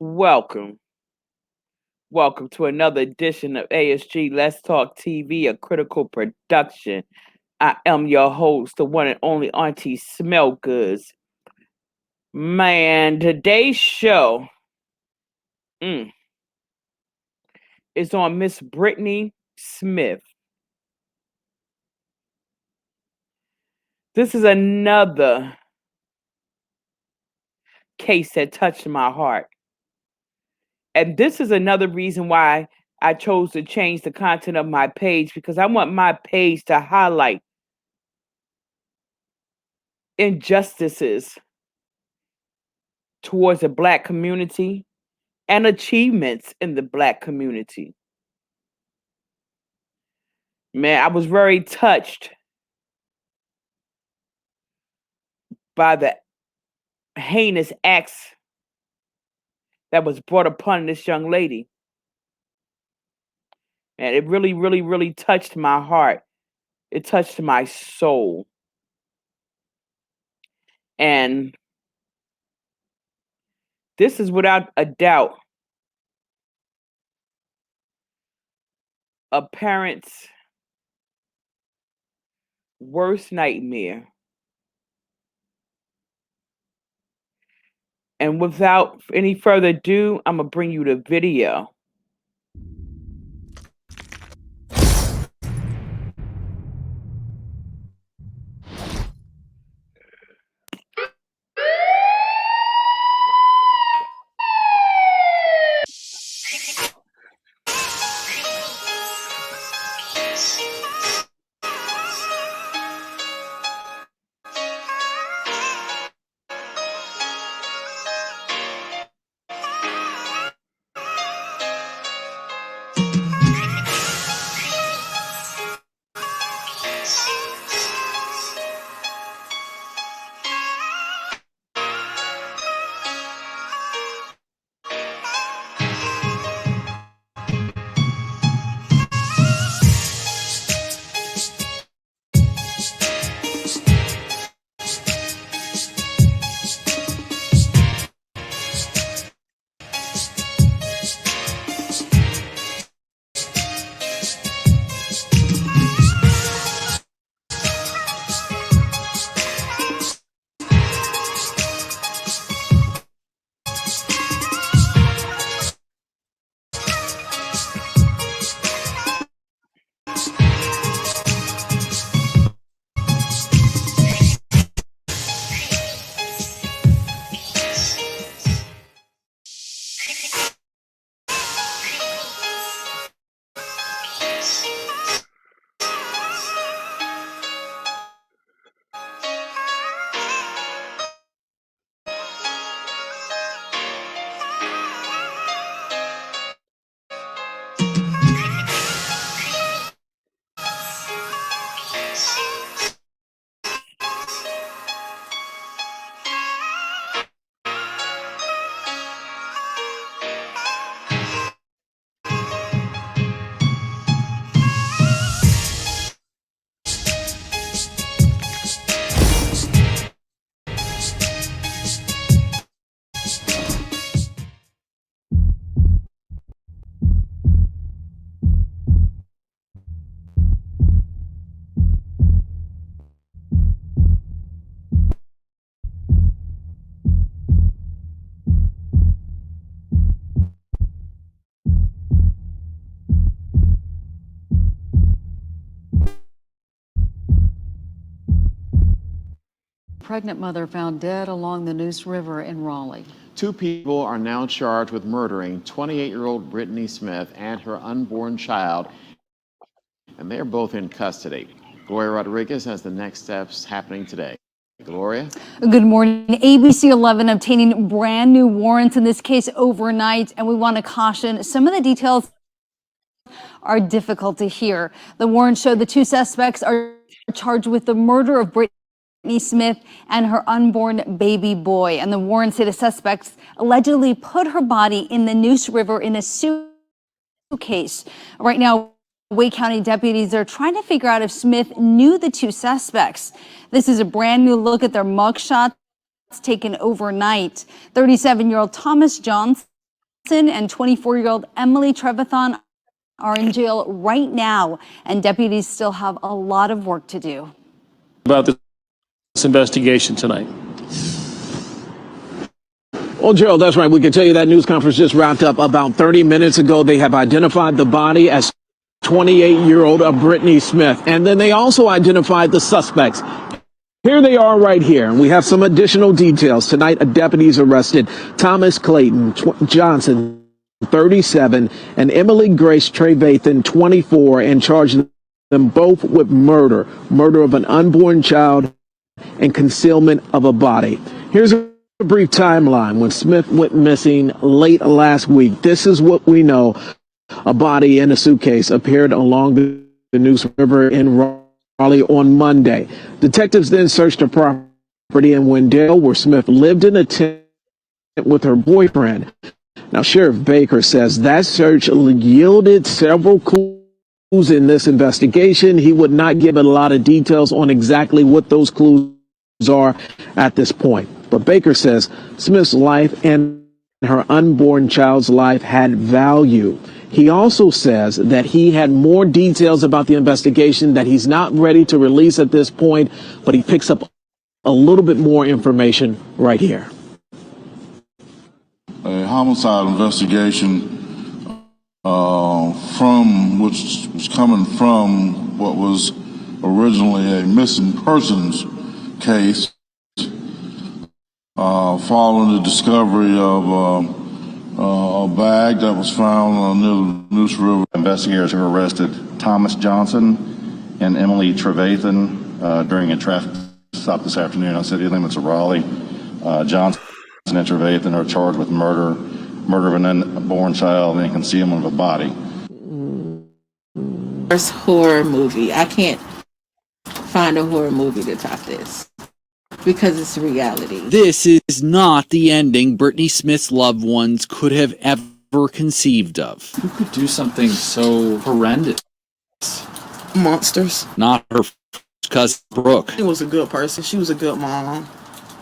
Welcome. Welcome to another edition of ASG Let's Talk TV, a critical production. I am your host, the one and only Auntie Smell Goods. Man, today's show is on Miss Brittney Smith. This is another case that touched my heart. And this is another reason why I chose to change the content of my page, because I want my page to highlight injustices towards the Black community and achievements in the Black community. Man, I was very touched by the heinous acts that was brought upon this young lady. And it really, really, really touched my heart. It touched my soul. And this is without a doubt a parent's worst nightmare. And without any further ado, I'm going to bring you the video. Pregnant mother found dead along the Neuse River in Raleigh. Two people are now charged with murdering 28-year-old Brittney Smith and her unborn child, and they're both in custody. Gloria Rodriguez has the next steps happening today. Gloria? Good morning. ABC 11 obtaining brand new warrants in this case overnight, and we want to caution some of the details are difficult to hear. The warrants show the two suspects are charged with the murder of Brittney Smith and her unborn baby boy. And the warrants say the suspects allegedly put her body in the Neuse River in a suitcase. Right now, Wake County deputies are trying to figure out if Smith knew the two suspects. This is a brand new look at their mugshots taken overnight. 37-year-old Thomas Johnson Johnson and 24-year-old Emily Trevathan are in jail right now, and deputies still have a lot of work to do. About this investigation tonight. Well, Gerald, that's right. We can tell you that news conference just wrapped up about 30 minutes ago. They have identified the body as 28-year-old Brittney Smith. And then they also identified the suspects. Here they are right here. And we have some additional details. Tonight, deputies arrested Thomas Clayton Johnson, 37, and Emily Grace Trevathan, 24, and charged them both with murder of an unborn child and concealment of a body. Here's a brief timeline. When Smith went missing late last week, this is what we know. A body in a suitcase appeared along the Neuse River in Raleigh on Monday. Detectives then searched a property in Wendell where Smith lived in a tent with her boyfriend. Now, Sheriff Baker says that search yielded several clues in this investigation. He would not give a lot of details on exactly what those clues are at this point. But Baker says Smith's life and her unborn child's life had value. He also says that he had more details about the investigation that he's not ready to release at this point, but he picks up a little bit more information right here. A homicide investigation which was coming from what was originally a missing persons case following the discovery of a bag that was found near the Neuse River. Investigators have arrested Thomas Johnson and Emily Trevathan during a traffic stop this afternoon on city limits of Raleigh. Johnson and Trevathan are charged with murder of an unborn child and concealment of a body. First horror movie. I can't find a horror movie to top this because it's reality. This is not the ending Brittney Smith's loved ones could have ever conceived of. Who could do something so horrendous? Monsters. Not her cousin Brooke. She was a good person. She was a good mom.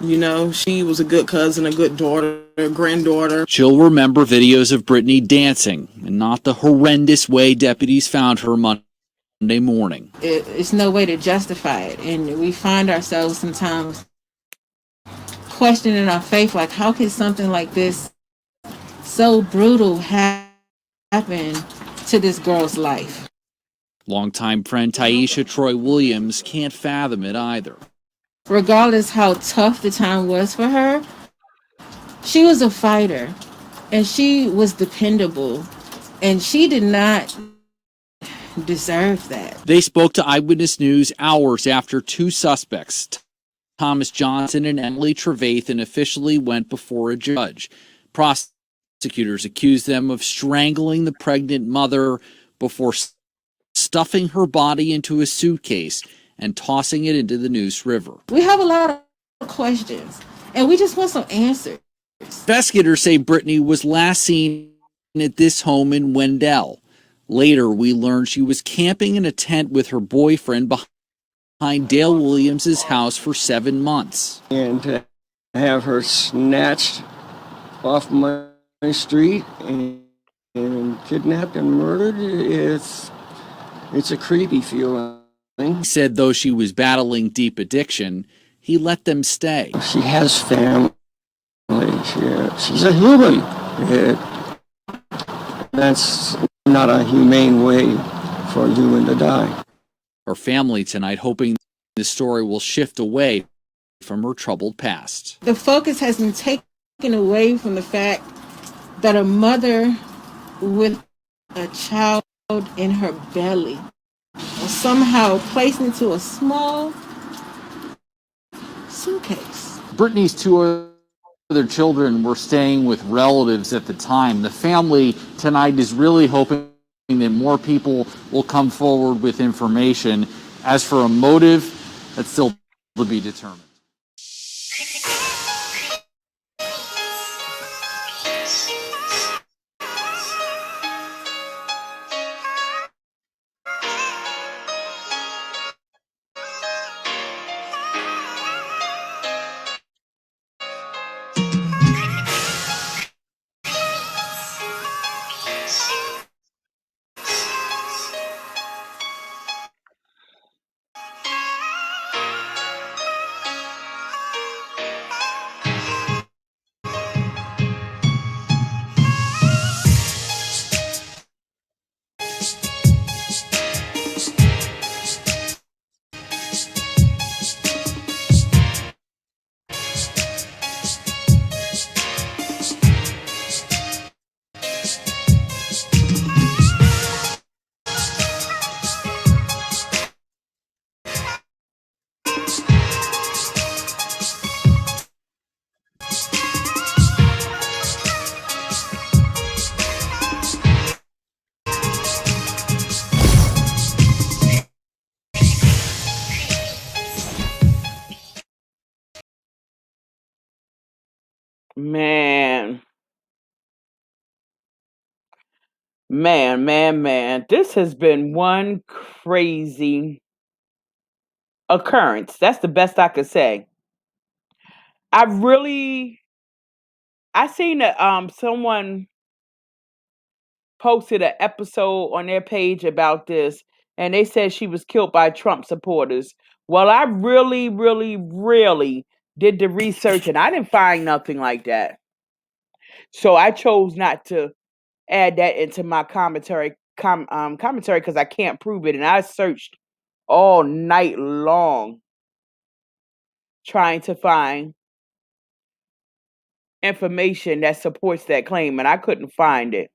You know, she was a good cousin, a good daughter, a granddaughter. She'll remember videos of Brittney dancing, and not the horrendous way deputies found her Monday morning. It's no way to justify it. And we find ourselves sometimes questioning our faith, like how can something like this so brutal happen to this girl's life? Longtime friend Taisha Troy Williams can't fathom it either. Regardless how tough the time was for her, she was a fighter and she was dependable and she did not deserve that. They spoke to Eyewitness News hours after two suspects, Thomas Johnson and Emily Trevathan, officially went before a judge. Prosecutors accused them of strangling the pregnant mother before stuffing her body into a suitcase and tossing it into the Neuse River. We have a lot of questions, and we just want some answers. Investigators say Brittney was last seen at this home in Wendell. Later, we learned she was camping in a tent with her boyfriend behind Dale Williams' house for 7 months. And to have her snatched off my street and kidnapped and murdered, it's a creepy feeling. He said though she was battling deep addiction, he let them stay. She has family. She's a human. That's not a humane way for a human to die. Her family tonight hoping the story will shift away from her troubled past. The focus has been taken away from the fact that a mother with a child in her belly was somehow placed into a small suitcase. Brittney's two other children were staying with relatives at the time. The family tonight is really hoping that more people will come forward with information. As for a motive, that's still to be determined. Man. Man. This has been one crazy occurrence. That's the best I could say. I seen that someone posted an episode on their page about this, and they said she was killed by Trump supporters. Well, I really did the research, and I didn't find nothing like that. So I chose not to add that into my commentary because I can't prove it, and I searched all night long trying to find information that supports that claim, and I couldn't find it.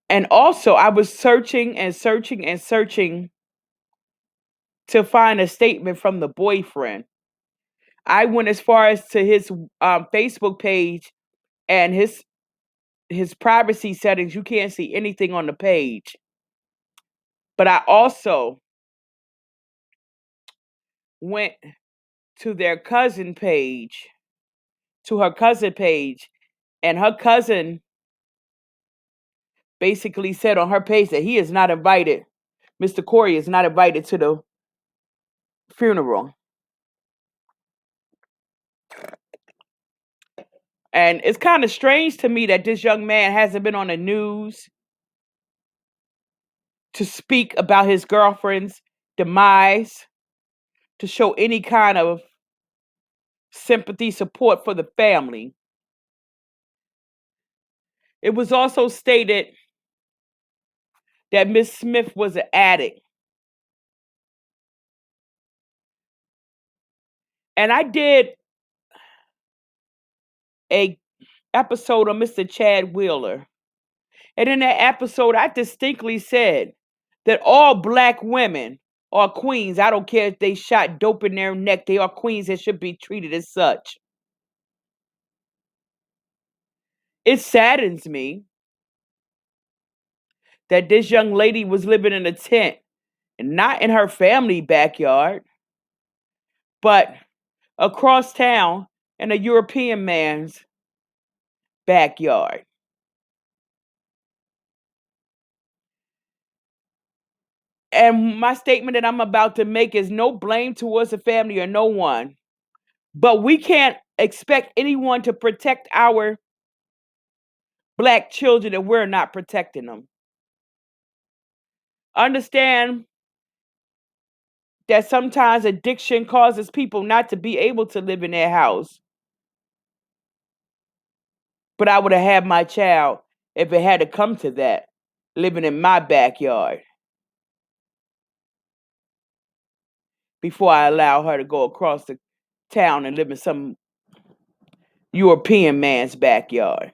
And also, I was searching to find a statement from the boyfriend. I went as far as to his Facebook page and his privacy settings. You can't see anything on the page. But I also went to their cousin page, to her cousin page, and her cousin basically said on her page that he is not invited. Mr. Corey is not invited to the funeral. And it's kind of strange to me that this young man hasn't been on the news to speak about his girlfriend's demise, to show any kind of sympathy, support for the family. It was also stated that Miss Smith was an addict. And I did a episode on Mr. Chad Wheeler. And in that episode, I distinctly said that all black women are queens. I don't care if they shot dope in their neck. They are queens and should be treated as such. It saddens me that this young lady was living in a tent, and not in her family backyard, but across town in a European man's backyard. And my statement that I'm about to make is no blame towards the family or no one. But we can't expect anyone to protect our black children if we're not protecting them. Understand that sometimes addiction causes people not to be able to live in their house. But I would have had my child if it had to come to that, living in my backyard, before I allow her to go across the town and live in some European man's backyard.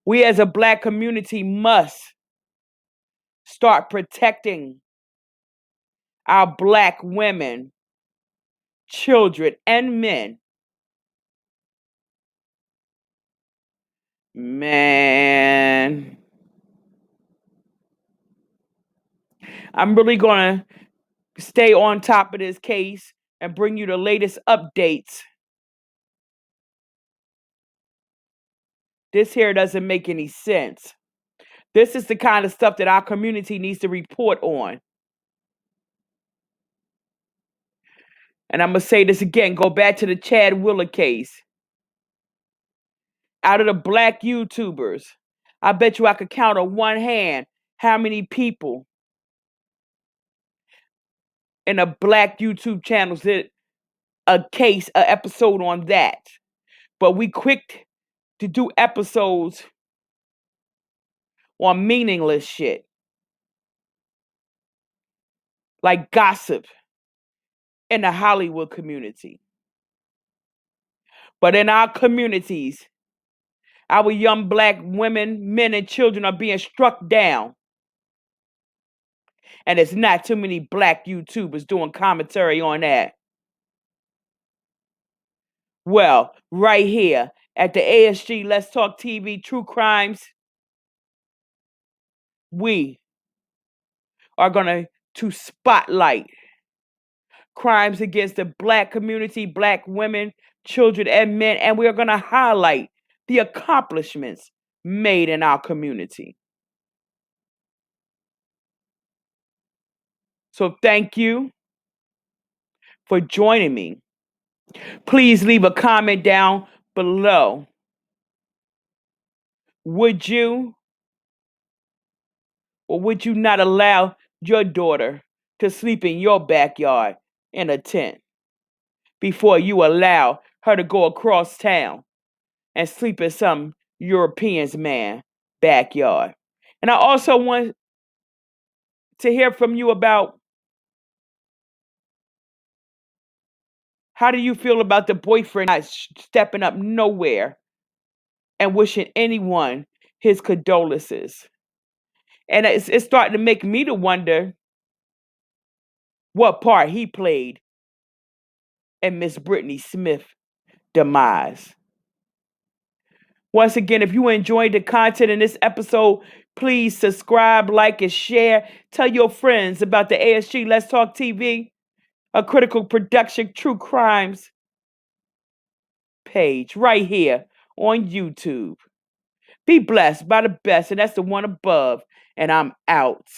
We as a black community must start protecting our black women, children, and men. Man, I'm really going to stay on top of this case and bring you the latest updates. This here doesn't make any sense. This is the kind of stuff that our community needs to report on. And I'm going to say this again, go back to the Chad Wheeler case. Out of the black YouTubers, I bet you I could count on one hand how many people in a black YouTube channel did an episode on that. But we quick to do episodes on meaningless shit. Like gossip in the Hollywood community. But in our communities, our young black women, men, and children are being struck down. And there's not too many black YouTubers doing commentary on that. Well, right here at the ASG Let's Talk TV True Crimes, we are going to spotlight crimes against the Black community, Black women, children, and men, and we are going to highlight the accomplishments made in our community. So thank you for joining me. Please leave a comment down below. Would you or would you not allow your daughter to sleep in your backyard in a tent before you allow her to go across town and sleep in some European's man backyard? And I also want to hear from you about, how do you feel about the boyfriend not stepping up nowhere and wishing anyone his condolences? And it's starting to make me to wonder what part he played in Miss Brittney Smith's demise. Once again, if you enjoyed the content in this episode, please subscribe, like, and share. Tell your friends about the ASG Let's Talk TV, a critical production true crimes page right here on YouTube. Be blessed by the best, and that's the one above. And I'm out.